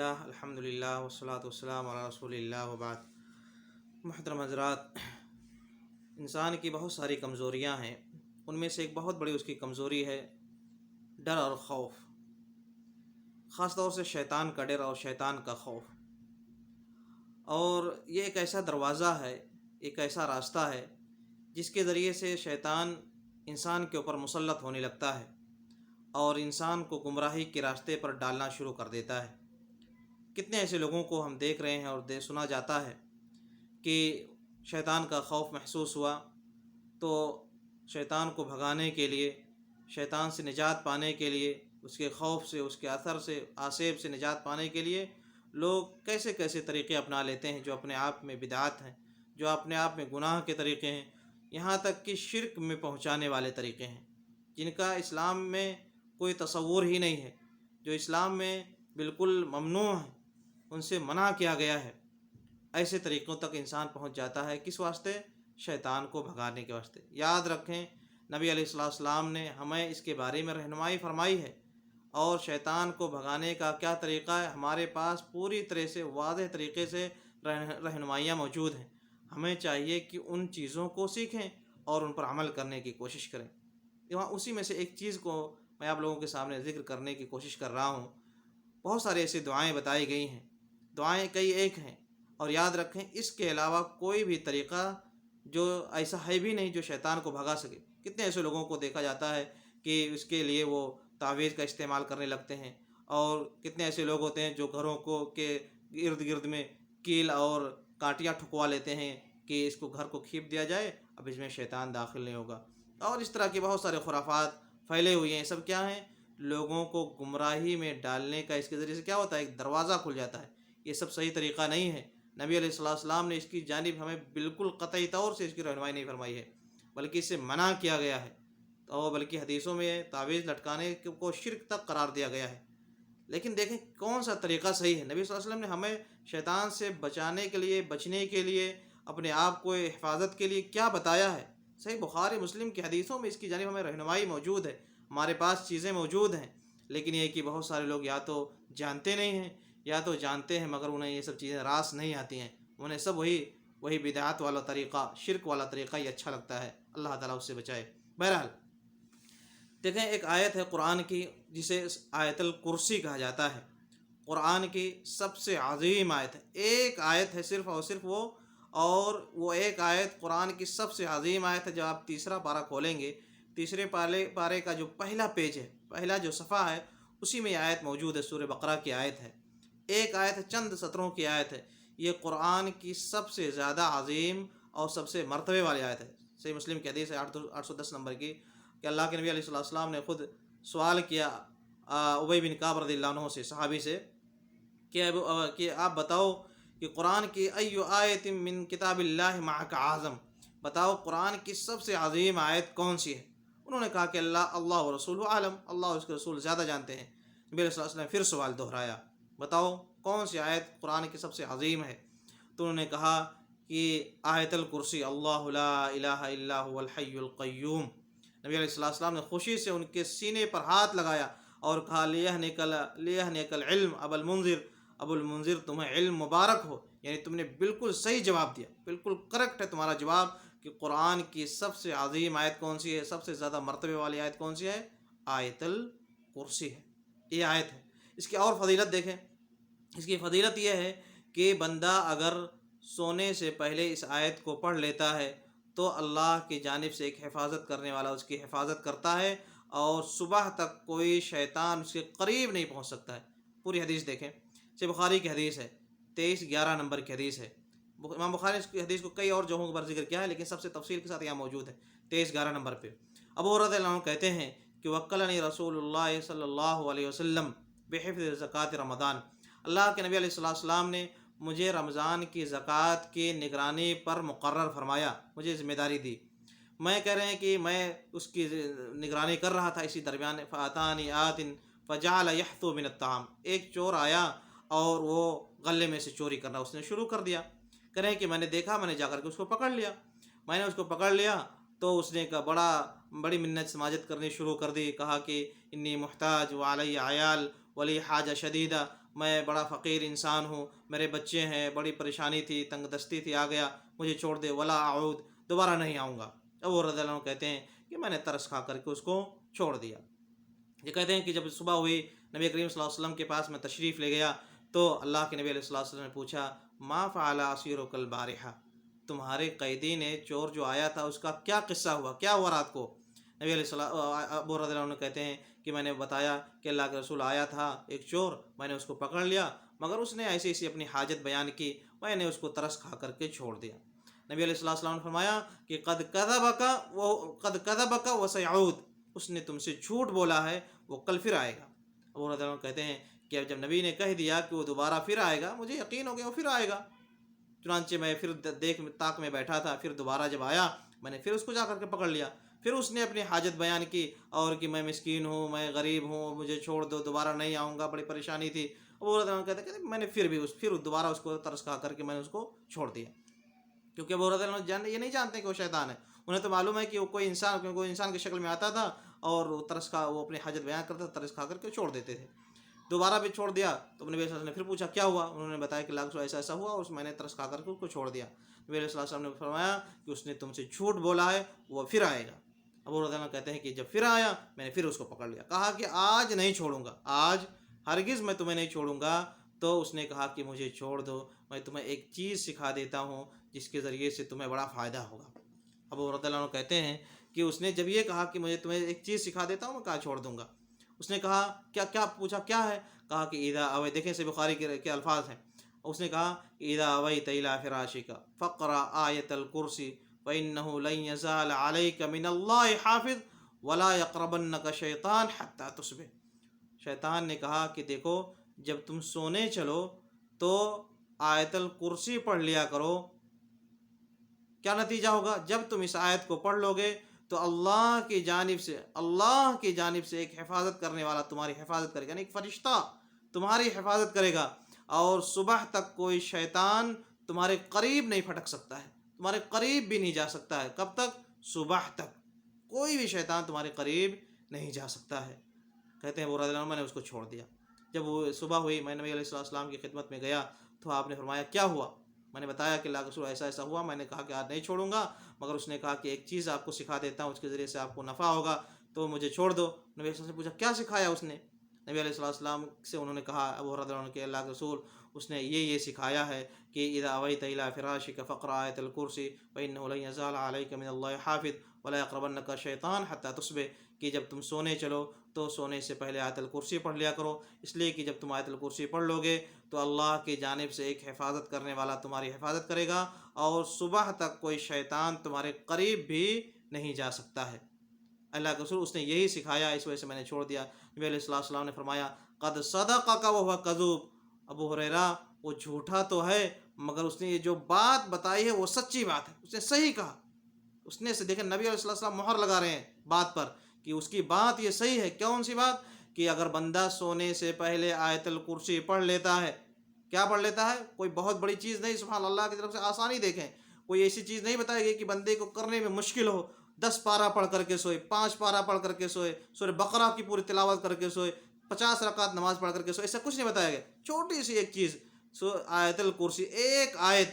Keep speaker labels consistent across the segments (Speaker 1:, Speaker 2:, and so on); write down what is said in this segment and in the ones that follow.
Speaker 1: اللہ الحمد للہ والصلاۃ والسلام علی رسول اللہ وبعد۔ محترم حضرات، انسان کی بہت ساری کمزوریاں ہیں، ان میں سے ایک بہت بڑی اس کی کمزوری ہے ڈر اور خوف، خاص طور سے شیطان کا ڈر اور شیطان کا خوف۔ اور یہ ایک ایسا دروازہ ہے، ایک ایسا راستہ ہے جس کے ذریعے سے شیطان انسان کے اوپر مسلط ہونے لگتا ہے اور انسان کو گمراہی کے راستے پر ڈالنا شروع کر دیتا ہے۔ کتنے ایسے لوگوں کو ہم دیکھ رہے ہیں اور سنا جاتا ہے کہ شیطان کا خوف محسوس ہوا تو شیطان کو بھگانے کے لیے، شیطان سے نجات پانے کے لیے، اس کے خوف سے، اس کے اثر سے، آسیب سے نجات پانے کے لیے لوگ کیسے کیسے طریقے اپنا لیتے ہیں جو اپنے آپ میں بدعات ہیں، جو اپنے آپ میں گناہ کے طریقے ہیں، یہاں تک کہ شرک میں پہنچانے والے طریقے ہیں جن کا اسلام میں کوئی تصور ہی نہیں ہے، جو اسلام میں بالکل ممنوع ہے، ان سے منع کیا گیا ہے۔ ایسے طریقوں تک انسان پہنچ جاتا ہے، کس واسطے؟ شیطان کو بھگانے کے واسطے۔ یاد رکھیں، نبی علیہ السلام نے ہمیں اس کے بارے میں رہنمائی فرمائی ہے، اور شیطان کو بھگانے کا کیا طریقہ ہے، ہمارے پاس پوری طرح سے واضح طریقے سے رہنمائیاں موجود ہیں۔ ہمیں چاہیے کہ ان چیزوں کو سیکھیں اور ان پر عمل کرنے کی کوشش کریں۔ وہاں اسی میں سے ایک چیز کو میں آپ لوگوں کے سامنے ذکر کرنے کی کوشش کر رہا ہوں۔ بہت سارے ایسی دعائیں بتائی گئی ہیں، دعائیں کئی ایک ہیں، اور یاد رکھیں اس کے علاوہ کوئی بھی طریقہ جو ایسا ہے بھی نہیں جو شیطان کو بھگا سکے۔ کتنے ایسے لوگوں کو دیکھا جاتا ہے کہ اس کے لیے وہ تعویذ کا استعمال کرنے لگتے ہیں، اور کتنے ایسے لوگ ہوتے ہیں جو گھروں کو کے ارد گرد میں کیل اور کانٹیاں ٹھکوا لیتے ہیں کہ اس کو گھر کو کھیپ دیا جائے، اب اس میں شیطان داخل نہیں ہوگا، اور اس طرح کے بہت سارے خرافات پھیلے ہوئے ہیں۔ سب کیا ہیں؟ لوگوں کو گمراہی میں ڈالنے کا۔ اس کے ذریعے سے کیا ہوتا ہے؟ ایک دروازہ کھل جاتا ہے۔ یہ سب صحیح طریقہ نہیں ہے۔ نبی علیہ السلام نے اس کی جانب ہمیں بالکل قطعی طور سے اس کی رہنمائی نہیں فرمائی ہے، بلکہ اس سے منع کیا گیا ہے، اور بلکہ حدیثوں میں تعویذ لٹکانے کو شرک تک قرار دیا گیا ہے۔ لیکن دیکھیں کون سا طریقہ صحیح ہے۔ نبی صلی اللہ علیہ وسلم نے ہمیں شیطان سے بچانے کے لیے، بچنے کے لیے، اپنے آپ کو حفاظت کے لیے کیا بتایا ہے۔ صحیح بخاری مسلم کی حدیثوں میں اس کی جانب ہمیں رہنمائی موجود ہے، ہمارے پاس چیزیں موجود ہیں، لیکن یہ کہ بہت سارے لوگ یا تو جانتے نہیں ہیں، یا تو جانتے ہیں مگر انہیں یہ سب چیزیں راس نہیں آتی ہیں، انہیں سب وہی بدعات والا طریقہ، شرک والا طریقہ ہی اچھا لگتا ہے۔ اللہ تعالیٰ اس سے بچائے۔ بہرحال دیکھیں، ایک آیت ہے قرآن کی جسے آیت الکرسی کہا جاتا ہے، قرآن کی سب سے عظیم آیت ہے۔ ایک آیت ہے صرف اور صرف وہ، اور وہ ایک آیت قرآن کی سب سے عظیم آیت ہے۔ جب آپ تیسرا پارہ کھولیں گے، تیسرے پارے کا جو پہلا پیج ہے، پہلا جو صفحہ ہے، اسی میں یہ آیت موجود ہے، سورہ بقرہ کی آیت ہے۔ ایک آیت ہے، چند سطروں کی آیت ہے۔ یہ قرآن کی سب سے زیادہ عظیم اور سب سے مرتبے والی آیت ہے۔ صحیح مسلم کی حدیث ہے 810 نمبر کی، کہ اللہ کے نبی علیہ السلام نے خود سوال کیا ابی بن کعب رضی اللہ عنہ سے، صحابی سے، کہ آپ بتاؤ کہ قرآن کی ایو آیت من کتاب اللہ معک اعظم، بتاؤ قرآن کی سب سے عظیم آیت کون سی ہے؟ انہوں نے کہا کہ اللہ و رسول عالم، اللہ اور اس کے رسول زیادہ جانتے ہیں۔ نبی علیہ السلام نے پھر سوال دہرایا، بتاؤ کون سی آیت قرآن کی سب سے عظیم ہے؟ تو انہوں نے کہا کہ آیت الکرسی، اللہ لا الہ الا هو الحی القیوم۔ نبی علیہ السلام نے خوشی سے ان کے سینے پر ہاتھ لگایا اور کہا لیہنک العلم ابو المنذر، تمہیں علم مبارک ہو، یعنی تم نے بالکل صحیح جواب دیا، بالکل کریکٹ ہے تمہارا جواب، کہ قرآن کی سب سے عظیم آیت کون سی ہے، سب سے زیادہ مرتبے والی آیت کون سی ہے؟ آیت الکرسی ہے، یہ آیت ہے۔ اس کی اور فضیلت دیکھیں، اس کی فضیلت یہ ہے کہ بندہ اگر سونے سے پہلے اس آیت کو پڑھ لیتا ہے تو اللہ کی جانب سے ایک حفاظت کرنے والا اس کی حفاظت کرتا ہے، اور صبح تک کوئی شیطان اس کے قریب نہیں پہنچ سکتا ہے۔ پوری حدیث دیکھیں، صحیح بخاری کی حدیث ہے، 2311 نمبر کی حدیث ہے۔ امام بخاری نے اس کی حدیث کو کئی اور جگہوں پر ذکر کیا ہے، لیکن سب سے تفصیل کے ساتھ یہاں موجود ہے 2311 نمبر پہ۔ ابو رضی اللہ عنہ کہتے ہیں کہ وکلنی رسول اللہ صلی اللہ علیہ وسلم بحفظ زکوٰۃ رمضان، اللہ کے نبی علیہ السلام نے مجھے رمضان کی زکوٰۃ کی نگرانی پر مقرر فرمایا، مجھے ذمہ داری دی۔ میں کہہ رہے ہیں کہ میں اس کی نگرانی کر رہا تھا، اسی درمیان فاتانی آت فجعل یحثو من الطعام، ایک چور آیا اور وہ غلے میں سے چوری کرنا اس نے شروع کر دیا۔ کہہ رہے ہیں کہ میں نے دیکھا، میں نے جا کر کے اس کو پکڑ لیا، میں نے اس کو پکڑ لیا تو اس نے بڑی منت سماجت کرنی شروع کر دی، کہا کہ انی محتاج وعلی عیال ولی حاجہ شدیدہ، میں بڑا فقیر انسان ہوں، میرے بچے ہیں، بڑی پریشانی تھی، تنگ دستی تھی، آ گیا، مجھے چھوڑ دے، ولا اعود، دوبارہ نہیں آؤں گا۔ اب وہ رضی اللہ عنہ کہتے ہیں کہ میں نے ترس کھا کر کے اس کو چھوڑ دیا۔ یہ کہتے ہیں کہ جب صبح ہوئی، نبی کریم صلی اللہ علیہ وسلم کے پاس میں تشریف لے گیا تو اللہ کے نبی علیہ الصلوۃ والسلام نے پوچھا، ما فعل اسیرک البارحہ، تمہارے قیدی نے، چور جو آیا تھا، اس کا کیا قصہ ہوا، کیا ہوا رات کو؟ نبی علیہ السلام ابو رضی اللہ عنہ کہتے ہیں کہ میں نے بتایا کہ اللہ کے رسول آیا تھا ایک چور، میں نے اس کو پکڑ لیا، مگر اس نے ایسی ایسی اپنی حاجت بیان کی، میں نے اس کو ترس کھا کر کے چھوڑ دیا۔ نبی علیہ السلام نے فرمایا کہ قد کذبک وسیعود، اس نے تم سے جھوٹ بولا ہے، وہ کل پھر آئے گا۔ ابو رضی اللہ عنہ کہتے ہیں کہ جب نبی نے کہہ دیا کہ وہ دوبارہ پھر آئے گا، مجھے یقین ہو گیا وہ پھر آئے گا۔ چنانچہ میں پھر دیکھ تاک میں بیٹھا تھا، پھر دوبارہ جب آیا میں نے پھر اس کو جا کر کے پکڑ لیا، پھر اس نے اپنی حاجت بیان کی اور کہ میں مسکین ہوں، میں غریب ہوں، مجھے چھوڑ دو، دوبارہ نہیں آؤں گا، بڑی پریشانی تھی۔ ابو رضی اللہ عنہ کہتے ہیں کہ میں نے پھر دوبارہ اس کو ترس کھا کر کے میں نے اس کو چھوڑ دیا، کیونکہ ابو رضی اللہ عنہ یہ نہیں جانتے کہ وہ شیطان ہے، انہیں تو معلوم ہے کہ وہ کوئی انسان کی شکل میں آتا تھا اور وہ اپنی حاجت بیان کرتا تھا، ترس کھا کر کے چھوڑ دیتے تھے۔ دوبارہ بھی چھوڑ دیا تو نبی صلی اللہ علیہ وسلم نے پھر پوچھا کیا ہوا، انہوں نے بتایا کہ لاکھ ایسا ایسا ہوا اور میں نے ترس کھا کر کے اس کو چھوڑ دیا۔ نبی صلی اللہ علیہ وسلم نے فرمایا کہ اس نے تم سے جھوٹ بولا ہے، وہ پھر آئے گا۔ ابو رضی اللہ عنہ کہتے ہیں کہ جب پھر آیا میں نے پھر اس کو پکڑ لیا، کہا کہ آج نہیں چھوڑوں گا، آج ہرگز میں تمہیں نہیں چھوڑوں گا۔ تو اس نے کہا کہ مجھے چھوڑ دو، میں تمہیں ایک چیز سکھا دیتا ہوں جس کے ذریعے سے تمہیں بڑا فائدہ ہوگا۔ ابو رضی اللہ عنہ کہتے ہیں کہ اس نے جب یہ کہا کہ مجھے تمہیں ایک چیز سکھا دیتا ہوں، میں کہا چھوڑ دوں گا۔ اس نے کہا کیا پوچھا کیا ہے؟ کہا کہ اذا اوی، دیکھیں سے بخاری کے الفاظ ہیں، اس نے کہا اذا اویت الی فراشک فقرأ آیۃ الکرسی فإنه لن يزال عليك من اللہ حافظ ولا يقربنك شیطان حتى تصبح۔ شیطان نے کہا کہ دیکھو جب تم سونے چلو تو آیت الکرسی پڑھ لیا کرو، کیا نتیجہ ہوگا؟ جب تم اس آیت کو پڑھ لو گے تو اللہ کی جانب سے ایک حفاظت کرنے والا تمہاری حفاظت کرے گا، یعنی ایک فرشتہ تمہاری حفاظت کرے گا، اور صبح تک کوئی شیطان تمہارے قریب نہیں پھٹک سکتا ہے، تمہارے قریب بھی نہیں جا سکتا ہے۔ کب تک؟ صبح تک کوئی بھی شیطان تمہارے قریب نہیں جا سکتا ہے۔ کہتے ہیں وہ رضی اللہ عنہ میں نے اس کو چھوڑ دیا۔ جب وہ صبح ہوئی میں نبی علیہ السلام کی خدمت میں گیا تو آپ نے فرمایا کیا ہوا؟ میں نے بتایا کہ اللہ کے رسول ایسا ایسا ہوا، میں نے کہا کہ آج نہیں چھوڑوں گا، مگر اس نے کہا کہ ایک چیز آپ کو سکھا دیتا ہوں، اس کے ذریعے سے آپ کو نفع ہوگا، تو مجھے چھوڑ دو۔ نبی علیہ السلام سے پوچھا کیا سکھایا اس نے؟ نبی علیہ السلام سے انہوں نے کہا، ابو ہریرہ رضی اللہ عنہ کہ اللہ کے رسول اس نے یہ سکھایا ہے کہ اذا اویت الی فراشک فقرأ آیۃ الکرسی فإنه لن يزال عليك من اللہ حافظ ولا يقربنك شیطان حتى تصبح، کہ جب تم سونے چلو تو سونے سے پہلے آیت الکرسی پڑھ لیا کرو، اس لیے کہ جب تم آیت الکرسی پڑھ لو گے تو اللہ کی جانب سے ایک حفاظت کرنے والا تمہاری حفاظت کرے گا، اور صبح تک کوئی شیطان تمہارے قریب بھی نہیں جا سکتا ہے۔ اللہ کے رسول اس نے یہی سکھایا، اس وجہ سے میں نے چھوڑ دیا۔ نبی علیہ السلام نے فرمایا قد صدقک وہو کذوب، ابو ہریرہ وہ جھوٹا تو ہے مگر اس نے یہ جو بات بتائی ہے وہ سچی بات ہے، اس نے صحیح کہا۔ اس نے دیکھیں نبی علیہ السلام مہر لگا رہے ہیں بات پر کہ اس کی بات یہ صحیح ہے۔ کون سی بات؟ کہ اگر بندہ سونے سے پہلے آیت الکرسی پڑھ لیتا ہے، کیا پڑھ لیتا ہے؟ کوئی بہت بڑی چیز نہیں، سبحان اللہ کی طرف سے آسانی، دیکھیں کوئی ایسی چیز نہیں بتائی گئی کہ بندے کو کرنے میں مشکل ہو، 10 پارہ پڑھ کر کے سوئے، 5 پارہ پڑھ کر کے سوئے، سورہ بقرہ کی پوری تلاوت کر کے سوئے، 50 رکعت نماز پڑھ کر کے سوئے، ایسا کچھ نہیں بتایا گیا۔ چھوٹی سی ایک چیز، آیت الکرسی، ایک آیت،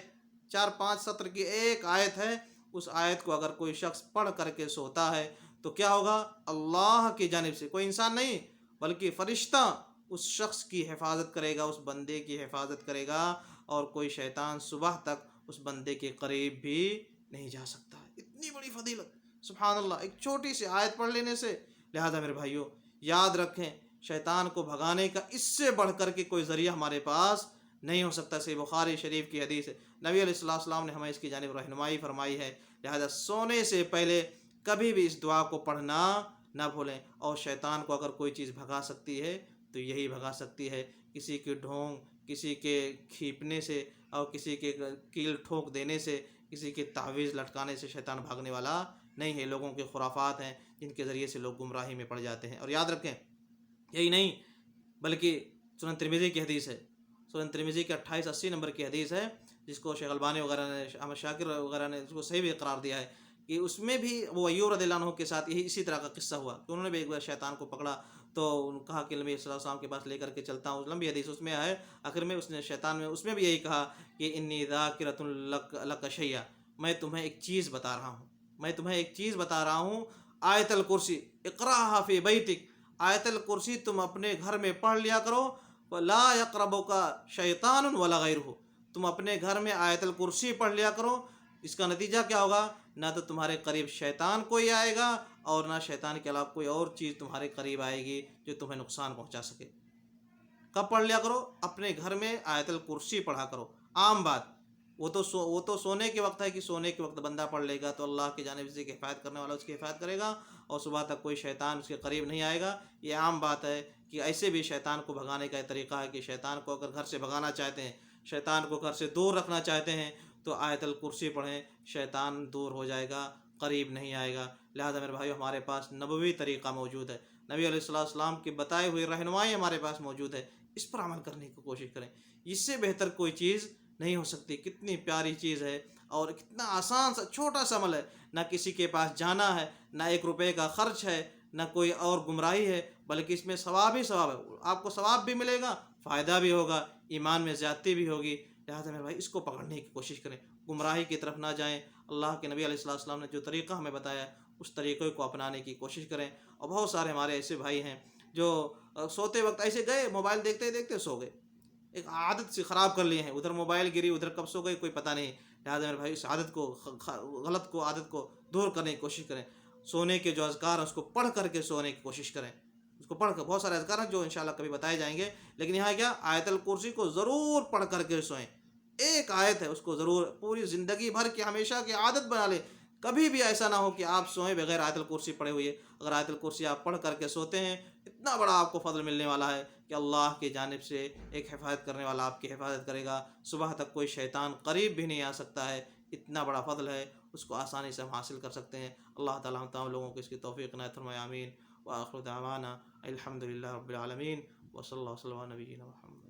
Speaker 1: 4-5 سطر کی ایک آیت ہے، اس آیت کو اگر کوئی شخص پڑھ کر کے سوتا ہے تو کیا ہوگا؟ اللہ کی جانب سے، کوئی انسان نہیں بلکہ فرشتہ اس شخص کی حفاظت کرے گا، اس بندے کی حفاظت کرے گا، اور کوئی شیطان صبح تک اس بندے کے قریب بھی نہیں جا سکتا ہے۔ اتنی بڑی فضیلت، سبحان اللہ، ایک چھوٹی سی آیت پڑھ لینے سے۔ لہذا میرے بھائیوں یاد رکھیں، شیطان کو بھگانے کا اس سے بڑھ کر کے کوئی ذریعہ ہمارے پاس نہیں ہو سکتا۔ صحیح بخاری شریف کی حدیث ہے، نبی علیہ السلام نے ہمیں اس کی جانب رہنمائی فرمائی ہے، لہذا سونے سے پہلے کبھی بھی اس دعا کو پڑھنا نہ بھولیں۔ اور شیطان کو اگر کوئی چیز بھگا سکتی ہے تو یہی بھگا سکتی ہے، کسی کی ڈھونگ، کسی کے کھیپنے سے، اور کسی کے کیل ٹھوک دینے سے، کسی کے تعویذ لٹکانے سے شیطان بھاگنے والا نہیں ہے۔ لوگوں کے خرافات ہیں جن کے ذریعے سے لوگ گمراہی میں پڑ جاتے ہیں۔ اور یاد رکھیں یہی نہیں بلکہ سنن ترمذی کی حدیث ہے، سنن ترمذی کے 2880 نمبر کی حدیث ہے، جس کو شیخ البانی وغیرہ نے، احمد شاکر وغیرہ نے اس کو صحیح بھی قرار دیا ہے، کہ اس میں بھی وہ ایوب رضی اللہ عنہ کے ساتھ اسی طرح کا قصہ ہوا کہ انہوں نے بھی ایک بار شیطان کو پکڑا تو ان کہا کہ نبی صلی اللہ علیہ وسلم کے پاس لے کر کے چلتا ہوں. لمبی حدیث اس میں ہے. آخر میں اس نے شیطان میں اس میں بھی یہی کہا کہ انی ذاکرۃ لک شیئا، میں تمہیں ایک چیز بتا رہا ہوں، میں تمہیں ایک چیز بتا رہا ہوں. آیت الکرسی اقرأھا فی بیتک، آیت الکرسی تم اپنے گھر میں پڑھ لیا کرو. لا یقربک شیطان ولا غیرہ، تم اپنے گھر میں آیت الکرسی پڑھ لیا کرو. اس کا نتیجہ کیا ہوگا؟ نہ تو تمہارے قریب شیطان کوئی آئے گا اور نہ شیطان کے علاوہ کوئی اور چیز تمہارے قریب آئے گی جو تمہیں نقصان پہنچا سکے. کب پڑھ لیا کرو؟ اپنے گھر میں آیت الکرسی پڑھا کرو. عام بات، وہ تو سونے کے وقت ہے کہ سونے کے وقت بندہ پڑھ لے گا تو اللہ کی جانب سے حفاظت کرنے والا اس کی حفاظت کرے گا اور صبح تک کوئی شیطان اس کے قریب نہیں آئے گا. یہ عام بات ہے کہ ایسے بھی شیطان کو بھگانے کا ایک طریقہ ہے کہ شیطان کو اگر گھر سے بھگانا چاہتے ہیں، شیطان کو گھر سے دور رکھنا چاہتے ہیں تو آیت الکرسی پڑھیں، شیطان دور ہو جائے گا، قریب نہیں آئے گا. لہذا میرے بھائیو، ہمارے پاس نبوی طریقہ موجود ہے، نبی علیہ السلام کی بتائے ہوئی رہنمائی ہمارے پاس موجود ہے. اس پر عمل کرنے کی کوشش کریں. اس سے بہتر کوئی چیز نہیں ہو سکتی. کتنی پیاری چیز ہے اور کتنا آسان سا چھوٹا سا عمل ہے. نہ کسی کے پاس جانا ہے، نہ 1 روپے کا خرچ ہے، نہ کوئی اور گمراہی ہے، بلکہ اس میں ثواب ہی ثواب ہے. آپ کو ثواب بھی ملے گا، فائدہ بھی ہوگا، ایمان میں زیادتی بھی ہوگی. لہٰذا میرے بھائی، اس کو پکڑنے کی کوشش کریں، گمراہی کی طرف نہ جائیں. اللہ کے نبی علیہ السلام نے جو طریقہ ہمیں بتایا اس طریقے کو اپنانے کی کوشش کریں. اور بہت سارے ہمارے ایسے بھائی ہیں جو سوتے وقت ایسے گئے، موبائل دیکھتے دیکھتے سو گئے، ایک عادت سے خراب کر لیے ہیں. ادھر موبائل گری، ادھر کب سو گئے کوئی پتہ نہیں. لہٰذا میرے بھائی، اس عادت کو عادت کو دور کرنے کی کوشش کریں. سونے کے جو اذکار ہیں اس کو پڑھ کر کے سونے کی کوشش کریں. اس کو پڑھ کر، بہت سارے اذکار ہیں جو انشاءاللہ کبھی بتائے جائیں گے، لیکن یہاں کیا، آیت الکرسی کو ضرور پڑھ کر کے سوئیں. ایک آیت ہے، اس کو ضرور پوری زندگی بھر کی ہمیشہ کی عادت بنا لیں. کبھی بھی ایسا نہ ہو کہ آپ سوئیں بغیر آیت الکرسی پڑھے ہوئے. اگر آیت الکرسی آپ پڑھ کر کے سوتے ہیں، اتنا بڑا آپ کو فضل ملنے والا ہے کہ اللہ کی جانب سے ایک حفاظت کرنے والا آپ کی حفاظت کرے گا. صبح تک کوئی شیطان قریب بھی نہیں آ سکتا ہے. اتنا بڑا فضل ہے، اس کو آسانی سے ہم حاصل کر سکتے ہیں. اللہ تعالیٰ ہم تمام لوگوں کو اس کی توفیق عنایت فرمائے. آمین. وآخر دعوانا الحمد للہ رب العالمین. وصلی اللہ وسلم علی نبینا محمد.